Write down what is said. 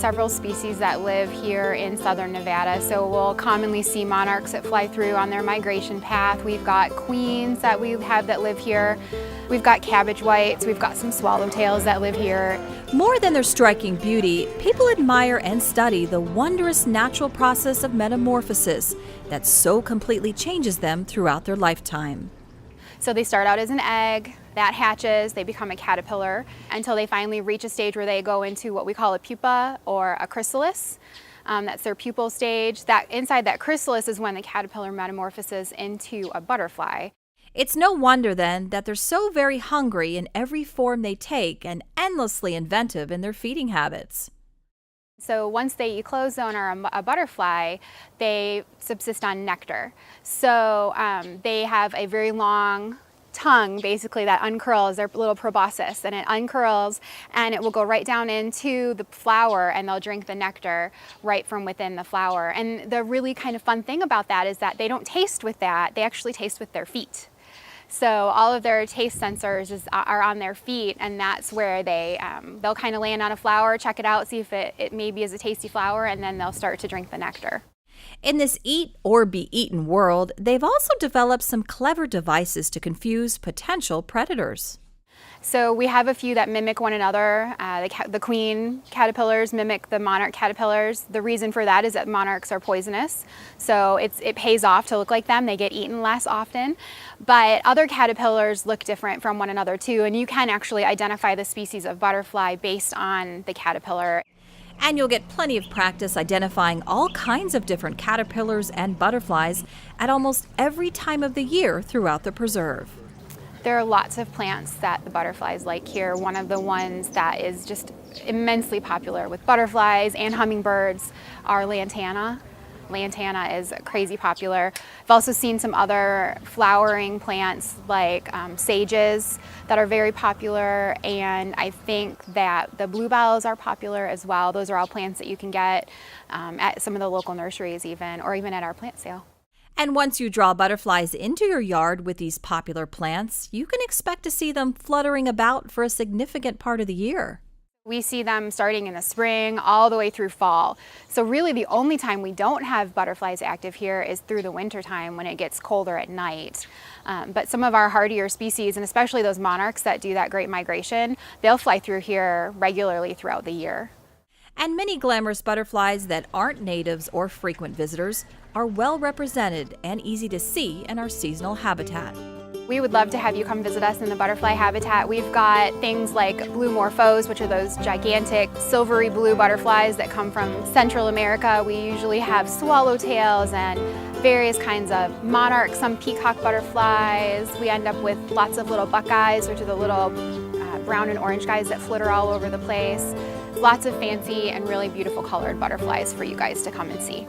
several species that live here in southern Nevada. So we'll commonly see monarchs that fly through on their migration path. We've got queens that we have that live here. We've got cabbage whites. We've got some swallowtails that live here. More than their striking beauty, people admire and study the wondrous natural process of metamorphosis that so completely changes them throughout their lifetime. So they start out as an egg, that hatches, they become a caterpillar until they finally reach a stage where they go into what we call a pupa or a chrysalis. That's their pupal stage. That inside that chrysalis is when the caterpillar metamorphoses into a butterfly. It's no wonder then that they're so very hungry in every form they take and endlessly inventive in their feeding habits. So once they eclose and are a butterfly, they subsist on nectar. So they have a very long tongue, basically, that uncurls, their little proboscis, and it uncurls and it will go right down into the flower and they'll drink the nectar right from within the flower. And the really kind of fun thing about that is that they don't taste with that, they actually taste with their feet. So all of their taste sensors are on their feet, and that's where they'll kind of land on a flower, check it out, see if it maybe is a tasty flower, and then they'll start to drink the nectar. In this eat or be eaten world, they've also developed some clever devices to confuse potential predators. So we have a few that mimic one another. The queen caterpillars mimic the monarch caterpillars. The reason for that is that monarchs are poisonous, so it pays off to look like them. They get eaten less often. But other caterpillars look different from one another too, and you can actually identify the species of butterfly based on the caterpillar. And you'll get plenty of practice identifying all kinds of different caterpillars and butterflies at almost every time of the year throughout the preserve. There are lots of plants that the butterflies like here. One of the ones that is just immensely popular with butterflies and hummingbirds are Lantana. Lantana is crazy popular. I've also seen some other flowering plants like sages that are very popular, and I think that the bluebells are popular as well. Those are all plants that you can get at some of the local nurseries or even at our plant sale. And once you draw butterflies into your yard with these popular plants, you can expect to see them fluttering about for a significant part of the year. We see them starting in the spring all the way through fall. So really the only time we don't have butterflies active here is through the winter time when it gets colder at night. But some of our hardier species, and especially those monarchs that do that great migration, they'll fly through here regularly throughout the year. And many glamorous butterflies that aren't natives or frequent visitors are well represented and easy to see in our seasonal habitat. We would love to have you come visit us in the butterfly habitat. We've got things like blue morphos, which are those gigantic silvery blue butterflies that come from Central America. We usually have swallowtails and various kinds of monarchs, some peacock butterflies. We end up with lots of little buckeyes, which are the little brown and orange guys that flitter all over the place. Lots of fancy and really beautiful colored butterflies for you guys to come and see.